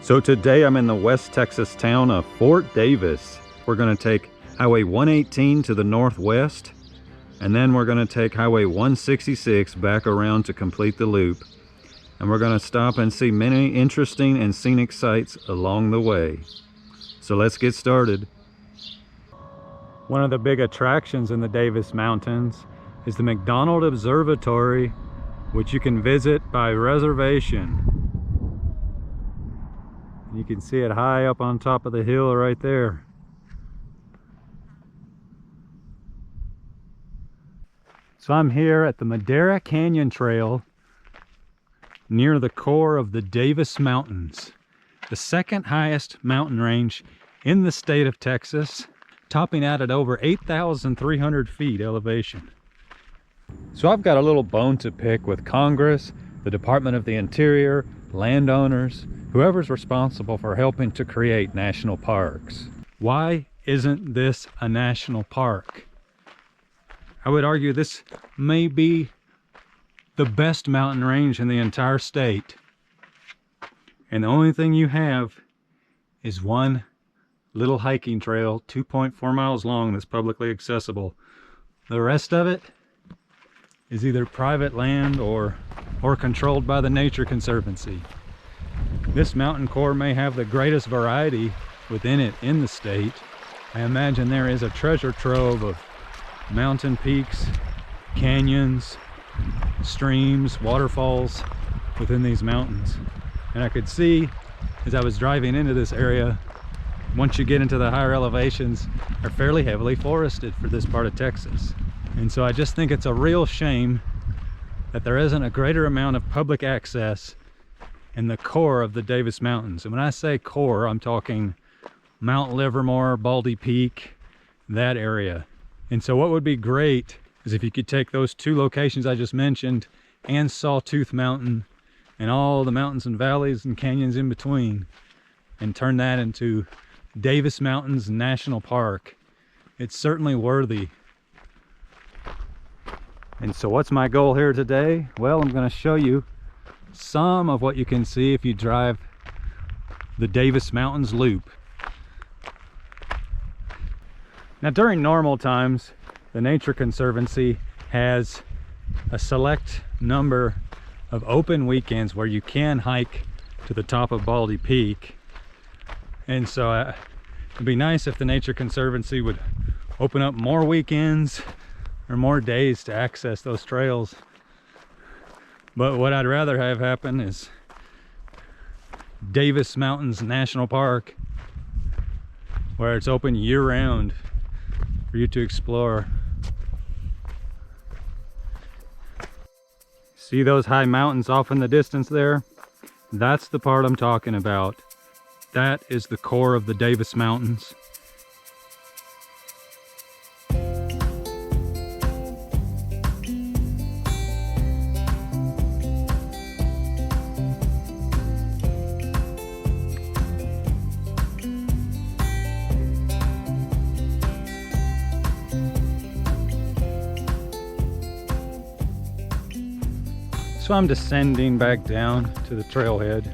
So today I'm in the West Texas town of Fort Davis. We're going to take Highway 118 to the northwest, and then we're going to take Highway 166 back around to complete the loop. And we're going to stop and see many interesting and scenic sights along the way. So let's get started. One of the big attractions in the Davis Mountains is the MacDonald Observatory, which you can visit by reservation. You can see it high up on top of the hill right there. So I'm here at the Madera Canyon Trail near the core of the Davis Mountains, the second highest mountain range in the state of Texas, topping out at over 8,300 feet elevation. So I've got a little bone to pick with Congress, the Department of the Interior, landowners, whoever's responsible for helping to create national parks. Why isn't this a national park? I would argue this may be the best mountain range in the entire state. And the only thing you have is one little hiking trail, 2.4 miles long, that's publicly accessible. The rest of it is either private land or controlled by the Nature Conservancy. This mountain core may have the greatest variety within it in the state. I imagine there is a treasure trove of mountain peaks, canyons, streams, waterfalls within these mountains. And I could see as I was driving into this area, once you get into the higher elevations, are fairly heavily forested for this part of Texas. And so I just think it's a real shame that there isn't a greater amount of public access in the core of the Davis Mountains. And when I say core, I'm talking Mount Livermore, Baldy Peak, that area. And so what would be great is if you could take those two locations I just mentioned and Sawtooth Mountain and all the mountains and valleys and canyons in between and turn that into Davis Mountains National Park. It's certainly worthy. And so what's my goal here today? Well, I'm going to show you some of what you can see if you drive the Davis Mountains Loop. Now during normal times, the Nature Conservancy has a select number of open weekends where you can hike to the top of Baldy Peak. And so it'd be nice if the Nature Conservancy would open up more weekends or more days to access those trails. But what I'd rather have happen is Davis Mountains National Park, where it's open year-round for you to explore. See those high mountains off in the distance there? That's the part I'm talking about. That is the core of the Davis Mountains. So I'm descending back down to the trailhead,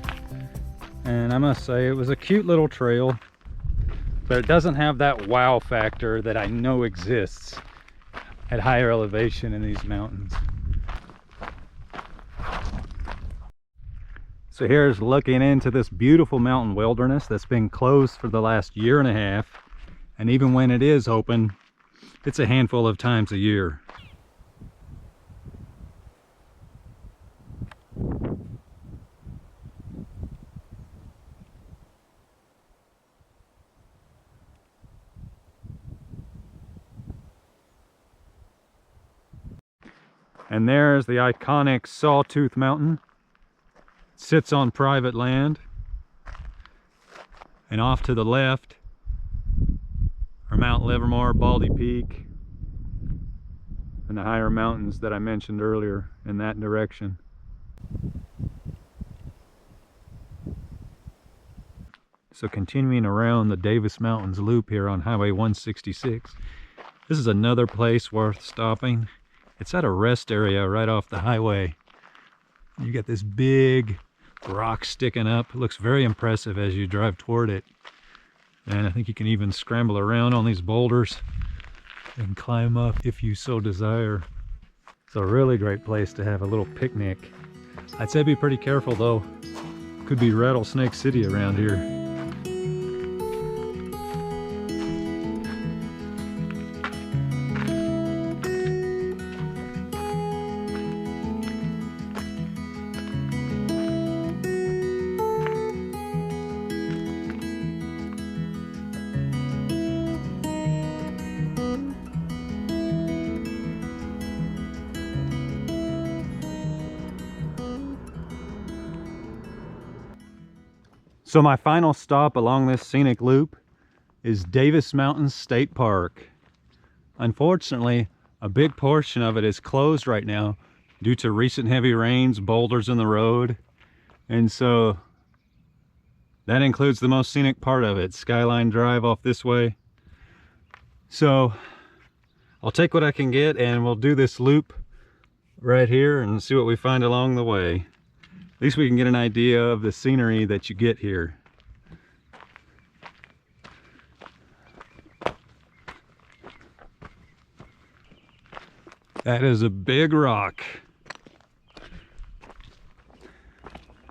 and I must say it was a cute little trail, but it doesn't have that wow factor that I know exists at higher elevation in these mountains. So here's looking into this beautiful mountain wilderness that's been closed for the last year and a half, and even when it is open, it's a handful of times a year. And there's the iconic Sawtooth Mountain. It sits on private land. And off to the left are Mount Livermore, Baldy Peak, and the higher mountains that I mentioned earlier in that direction. So continuing around the Davis Mountains Loop here on Highway 166, this is another place worth stopping. It's at a rest area right off the highway. You get this big rock sticking up. It looks very impressive as you drive toward it. And I think you can even scramble around on these boulders and climb up if you so desire. It's a really great place to have a little picnic. I'd say be pretty careful though. Could be Rattlesnake City around here. So my final stop along this scenic loop is Davis Mountains State Park. Unfortunately, a big portion of it is closed right now due to recent heavy rains, boulders in the road. And so that includes the most scenic part of it, Skyline Drive off this way. So I'll take what I can get and we'll do this loop right here and see what we find along the way. At least we can get an idea of the scenery that you get here. That is a big rock.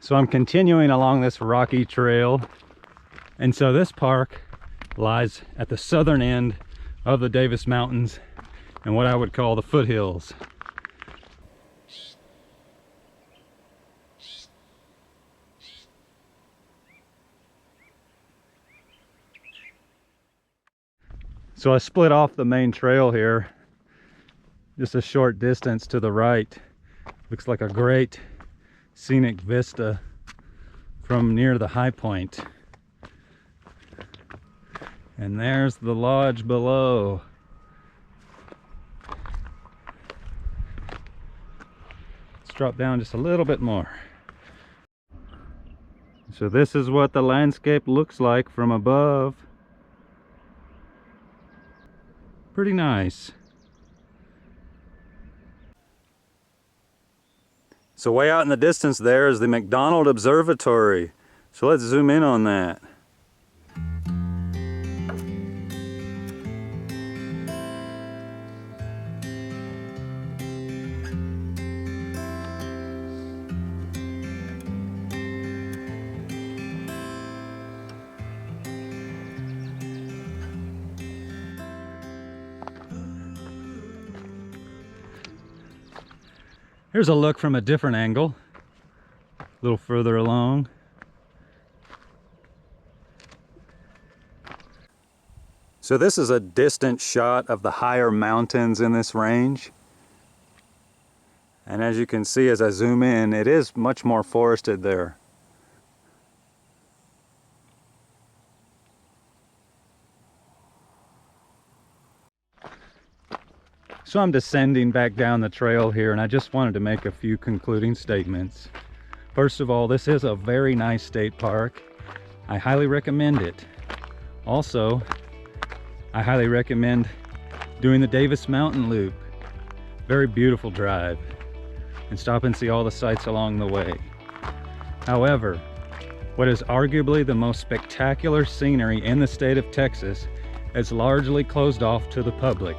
So I'm continuing along this rocky trail. And so this park lies at the southern end of the Davis Mountains and what I would call the foothills. So I split off the main trail here, just a short distance to the right. Looks like a great scenic vista from near the high point. And there's the lodge below. Let's drop down just a little bit more. So this is what the landscape looks like from above. Pretty nice. So way out in the distance there is the MacDonald Observatory. So let's zoom in on that. Here's a look from a different angle, a little further along. So this is a distant shot of the higher mountains in this range. And as you can see as I zoom in, it is much more forested there. So I'm descending back down the trail here, and I just wanted to make a few concluding statements. First of all, this is a very nice state park. I highly recommend it. Also, I highly recommend doing the Davis Mountain Loop. Very beautiful drive. And stop and see all the sights along the way. However, what is arguably the most spectacular scenery in the state of Texas is largely closed off to the public.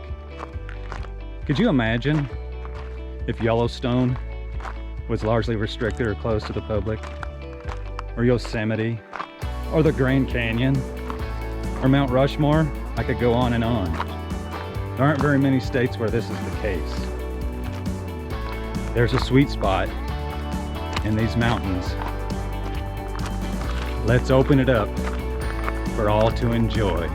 Could you imagine if Yellowstone was largely restricted or closed to the public? Or Yosemite? Or the Grand Canyon? Or Mount Rushmore? I could go on and on. There aren't very many states where this is the case. There's a sweet spot in these mountains. Let's open it up for all to enjoy.